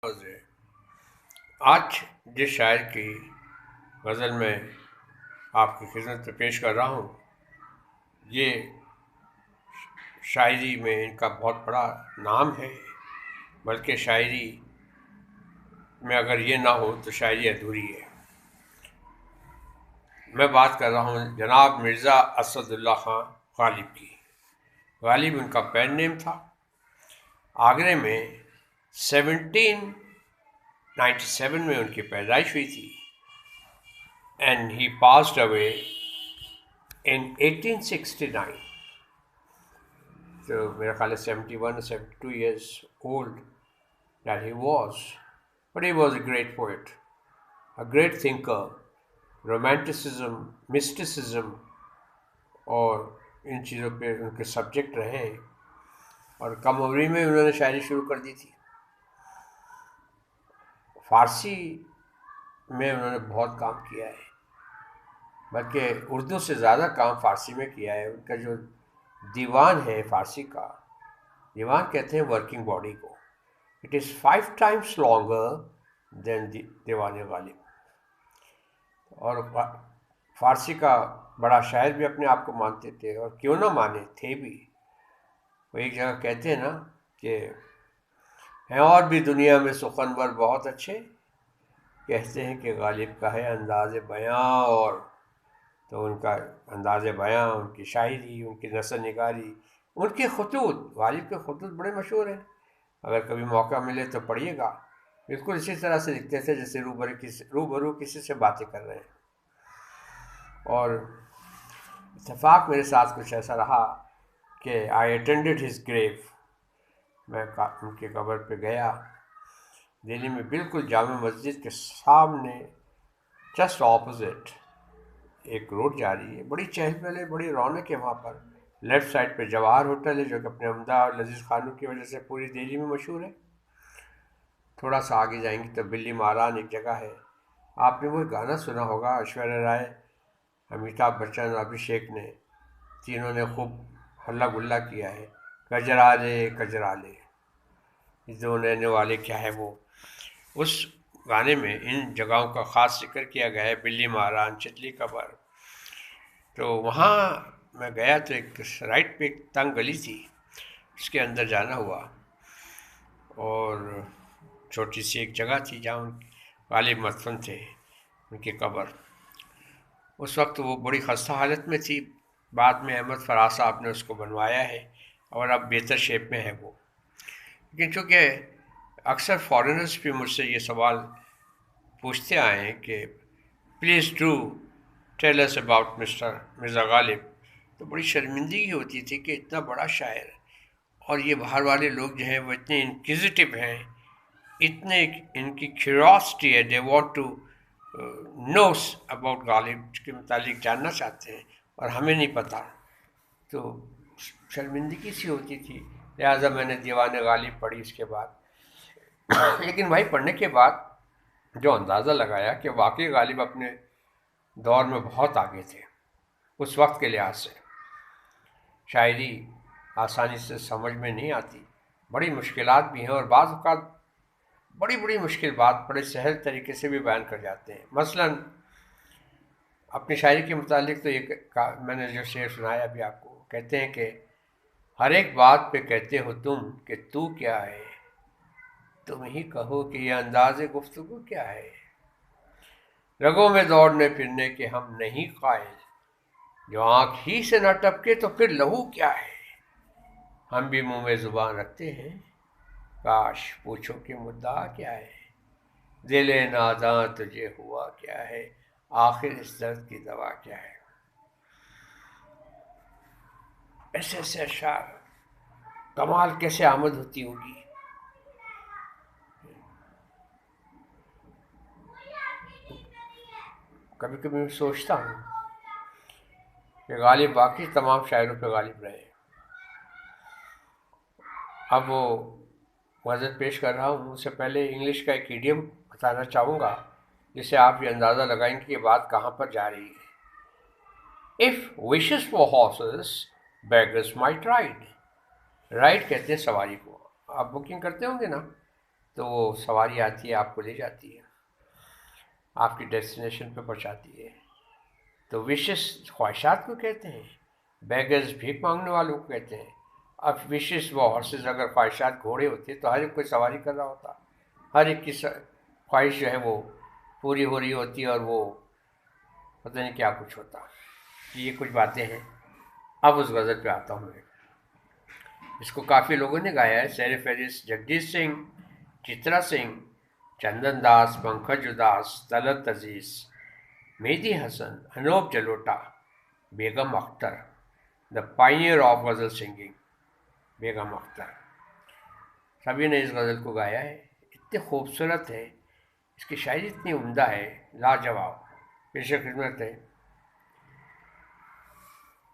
آج جس شاعر کی غزل میں آپ کی خدمت میں پیش کر رہا ہوں، یہ شاعری میں ان کا بہت بڑا نام ہے، بلکہ شاعری میں اگر یہ نہ ہو تو شاعری ادھوری ہے۔ میں بات کر رہا ہوں جناب مرزا اسد اللہ خان غالب کی۔ غالب ان کا پین نیم تھا۔ آگرے میں 1797 میں ان کی پیدائش ہوئی تھی and he passed away in 1869. So میرا خیال ہے 71 or 72 years old that he was. But he was a great poet, a great thinker, romanticism, mysticism اور ان چیزوں پہ ان کے سبجیکٹ رہے، اور کم عمری میں انہوں نے شاعری شروع کر دی تھی۔ فارسی میں انہوں نے بہت کام کیا ہے، بلکہ اردو سے زیادہ کام فارسی میں کیا ہے۔ ان کا جو دیوان ہے فارسی کا، دیوان کہتے ہیں ورکنگ باڈی کو، اٹ از 5 times longer دین دیوان غالب۔ اور فارسی کا بڑا شاعر بھی اپنے آپ کو مانتے تھے، اور کیوں نہ مانے، تھے بھی۔ وہ ایک جگہ کہتے ہیں نا کہ ہیں اور بھی دنیا میں سخنور بہت اچھے، کہتے ہیں کہ غالب کا ہے انداز بیاں، اور تو ان کا انداز بیاں، ان کی شاعری، ان کی نثر نگاری، ان کے خطوط، غالب کے خطوط بڑے مشہور ہیں، اگر کبھی موقع ملے تو پڑھیے گا۔ بالکل اسی طرح سے لکھتے تھے جیسے روبرو کسی سے باتیں کر رہے ہیں۔ اور اتفاق میرے ساتھ کچھ ایسا رہا کہ آئی اٹینڈیڈ ہز گریو، میں ان کی قبر پہ گیا۔ دہلی میں بالکل جامع مسجد کے سامنے جسٹ اپوزٹ ایک روڈ جا رہی ہے، بڑی چہل پہل ہے، بڑی رونق ہے وہاں پر۔ لیفٹ سائڈ پہ جواہر ہوٹل ہے، جو کہ اپنے عمدہ اور لذیذ کھانوں کی وجہ سے پوری دہلی میں مشہور ہے۔ تھوڑا سا آگے جائیں گے تو بلی ماران ایک جگہ ہے۔ آپ نے وہ گانا سنا ہوگا، ایشوریہ رائے، امیتابھ بچن اور ابھیشیک نے، تینوں نے خوب ہلا گلا کیا ہے، کجرا لے کجرا لے دو لینے والے کیا ہے وہ۔ اس گانے میں ان جگہوں کا خاص ذکر کیا گیا ہے، بلی ماران، چتلی قبر۔ تو وہاں میں گیا تو ایک رائٹ پہ ایک تنگ گلی تھی، اس کے اندر جانا ہوا، اور چھوٹی سی ایک جگہ تھی جہاں غالب مدفن تھے، ان کی قبر۔ اس وقت وہ بڑی خستہ حالت میں تھی، بعد میں احمد فراز صاحب نے اس کو بنوایا ہے، اور اب بہتر شیپ میں ہے وہ۔ لیکن چونکہ اکثر فارنرز بھی مجھ سے یہ سوال پوچھتے آئے ہیں کہ please do tell us about mister Mirza Ghalib, تو بڑی شرمندگی ہوتی تھی کہ اتنا بڑا شاعر، اور یہ باہر والے لوگ جو ہیں وہ اتنے انکوزیٹو ہیں، اتنے ان کی کیوریاسٹی ہے، دے وانٹ ٹو نوس اباؤٹ غالب کے متعلق جاننا چاہتے ہیں، اور ہمیں نہیں پتہ۔ تو شرمندگی سی ہوتی تھی، لہٰذا میں نے دیوان غالب پڑھی اس کے بعد۔ لیکن بھائی پڑھنے کے بعد جو اندازہ لگایا کہ واقعی غالب اپنے دور میں بہت آگے تھے اس وقت کے لحاظ سے۔ شاعری آسانی سے سمجھ میں نہیں آتی، بڑی مشکلات بھی ہیں، اور بعض اوقات بڑی بڑی مشکل بات بڑے سہل طریقے سے بھی بیان کر جاتے ہیں۔ مثلاً اپنی شاعری کے متعلق تو یہ میں نے جو شعر سنایا ابھی آپ کو، کہتے ہیں کہ ہر ایک بات پہ کہتے ہو تم کہ تو کیا ہے، تم ہی کہو کہ یہ انداز گفتگو کیا ہے، رگوں میں دوڑنے پھرنے کے ہم نہیں قائل، جو آنکھ ہی سے نہ ٹپکے تو پھر لہو کیا ہے، ہم بھی منہ میں زبان رکھتے ہیں، کاش پوچھو کہ مدعا کیا ہے، دل ناداں تجھے ہوا کیا ہے، آخر اس درد کی دوا کیا ہے۔ ایسے ایسے اشعار، کمال کیسے آمد ہوتی ہوگی۔ کبھی کبھی میں سوچتا ہوں کہ غالب واقعی تمام شاعروں پہ غالب رہے۔ اب وہ غزل پیش کر رہا ہوں، اس سے پہلے انگلش کا ایک ایڈیم بتانا چاہوں گا، جس سے آپ یہ اندازہ لگائیں کہ یہ بات کہاں پر جا رہی ہے۔ If wishes for horses, beggars might ride. Ride کہتے ہیں سواری کو، آپ بکنگ کرتے ہوں گے نا، تو وہ سواری آتی ہے، آپ کو لے جاتی ہے، آپ کی ڈیسٹینیشن پہ پہنچاتی ہے۔ تو وشز خواہشات کو کہتے ہیں، بیگرز بھیک مانگنے والوں کو کہتے ہیں۔ اب وشز وہ ہارسز، اگر خواہشات گھوڑے ہوتے تو ہر ایک کوئی سواری کر رہا ہوتا، ہر ایک کی خواہش جو ہے وہ پوری ہو رہی ہوتی، اور وہ پتہ نہیں کیا کچھ ہوتا۔ یہ کچھ باتیں ہیں۔ اب اس غزل پہ آتا ہوں میں۔ اس کو کافی لوگوں نے گایا ہے، سیر فہرست جگدیش سنگھ، چترا سنگھ، چندن داس، پنکج اداس، طلعت عزیز، مہدی حسن، انوپ جلوٹا، بیگم Akhtar, the pioneer of ghazal singing, بیگم اختر، سبھی نے اس غزل کو گایا ہے۔ اتنی خوبصورت ہے، اس کی شاعری اتنی عمدہ ہے، لاجواب۔ پیش خدمت ہے۔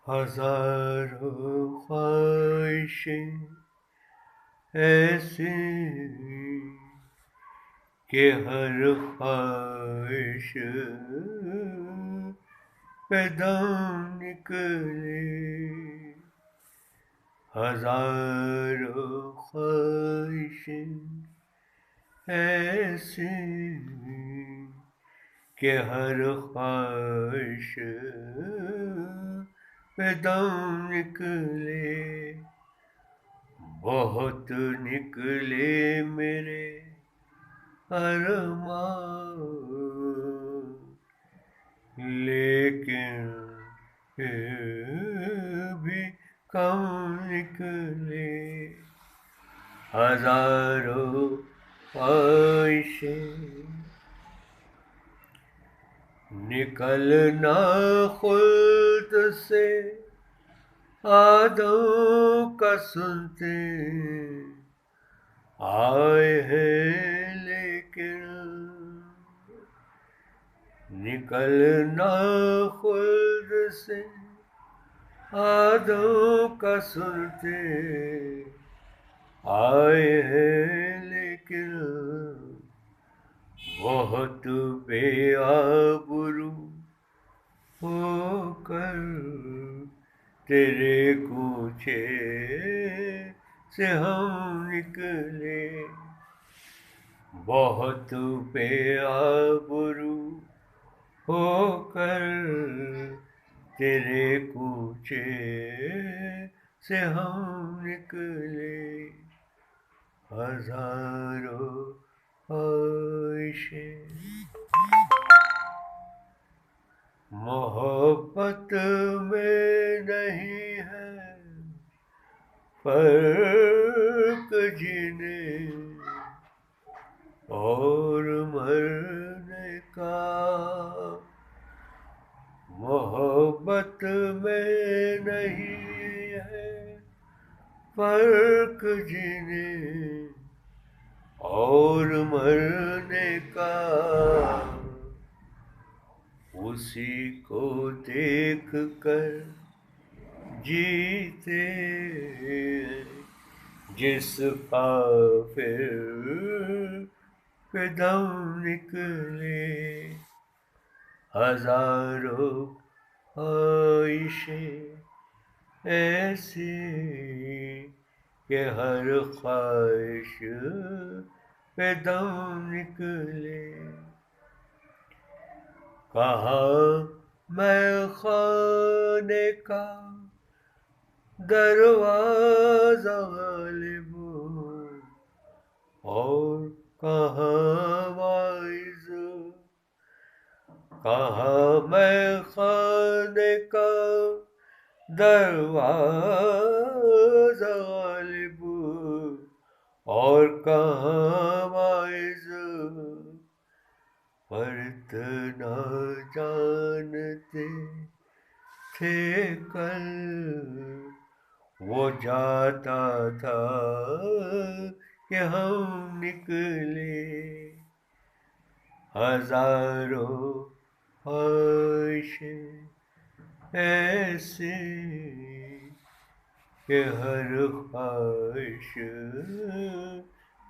ہزاروں خواہشیں ایسی کہ ہر خواہش پہ دم نکلے، ہزاروں خواہشیں ایسی کہ ہر خواہش پہ دم نکلے، بہت نکلے میرے ارمان، لیکن پھر بھی کم نکلے، ہزاروں خواہشیں نکلنا خلد سے آدم کا سنتے آئے ہیں، لیکن نکلنا خلد سے آدم کا سنتے آئے ہیں، لیکن بہت بے آبرو ہو کر تیرے کوچے سے ہم نکلے، بہت بے آبرو ہو کر تیرے کوچے سے ہم نکلے، ہزاروں خواہشیں۔ محبت میں نہیں ہے فرق جینے اور مرنے کا، محبت میں نہیں ہے فرق جینے اور مرنے کا، اسی کو دیکھ کر جیتے جس کافر پہ دم نکلے، ہزاروں خواہشیں ایسی کہ ہر خواہش پہ دم نکلے، کہاں میں خانے کا دروازہ غالب اور کہاں واعظ، کہاں میں خانے کا دروازہ غالب اور کہاں واعظ، پر اتنا جانتے تھے کل وہ جاتا تھا کہ ہم نکلے، ہزاروں خواہشیں ایسی کہ ہر خواہش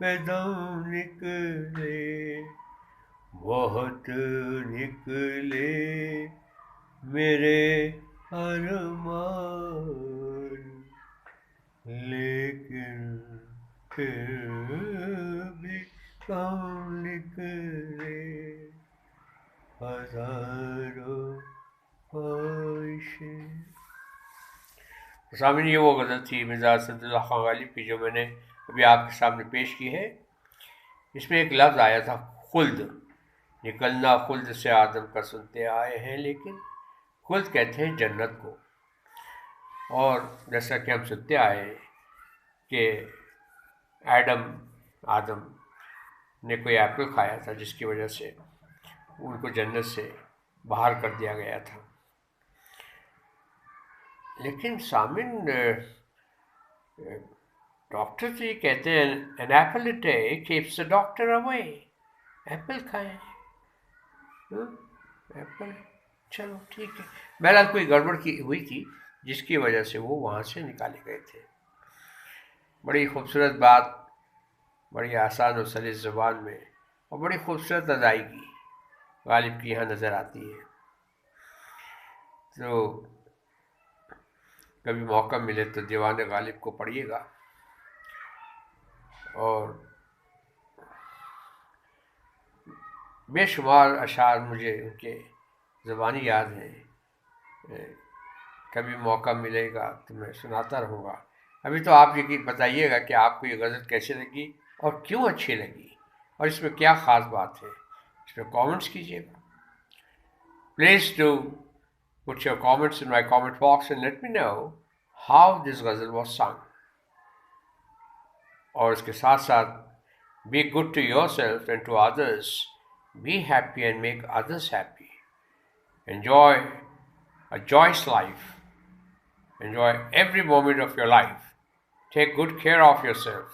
پہ دم نکلے، بہت نکلے میرے ارمان، لیکن پھر بھی شام نکلے ہزاروں خواہشیں. سامنے یہ وہ غزل تھی مرزا اسد اللہ خان غالب کی جو میں نے ابھی آپ کے سامنے پیش کی ہے. اس میں ایک لفظ آیا تھا خلد. نکلنا خلد سے آدم کا سنتے آئے ہیں، لیکن خلد کہتے ہیں جنت کو. اور جیسا کہ ہم سنتے آئے ہیں کہ آدم نے کوئی ایپل کھایا تھا جس کی وجہ سے ان کو جنت سے باہر کر دیا گیا تھا. لیکن سامن ڈاکٹر تو یہ کہتے ہیں an apple a day keeps the doctor away. Apple کھائیں. ایپل چلو ٹھیک ہے. بہرحال کوئی گڑبڑ ہوئی تھی جس کی وجہ سے وہ وہاں سے نکالے گئے تھے. بڑی خوبصورت بات، بڑی آسان و سلیس زبان میں اور بڑی خوبصورت ادائیگی غالب کی یہاں نظر آتی ہے. تو کبھی موقع ملے تو دیوان غالب کو پڑھیے گا. اور بے شمار اشعار مجھے ان کے زبانی یاد ہیں. کبھی موقع ملے گا تو میں سناتا رہوں گا. ابھی تو آپ یہ بتائیے گا کہ آپ کو یہ غزل کیسے لگی اور کیوں اچھی لگی اور اس میں کیا خاص بات ہے. اس میں کامنٹس کیجیے گا. Please do put your comments in my comment box and let me know how this ghazal was sung. اور اس کے ساتھ ساتھ be good to yourself and to others. Be happy and make others happy. Enjoy a joyous life. Enjoy every moment of your life. Take good care of yourself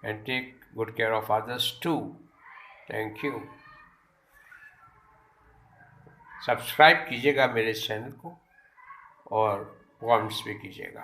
and take good care of others too. Thank you. Subscribe کیجیے گا میرے channel کو اور comments بھی کیجیے گا.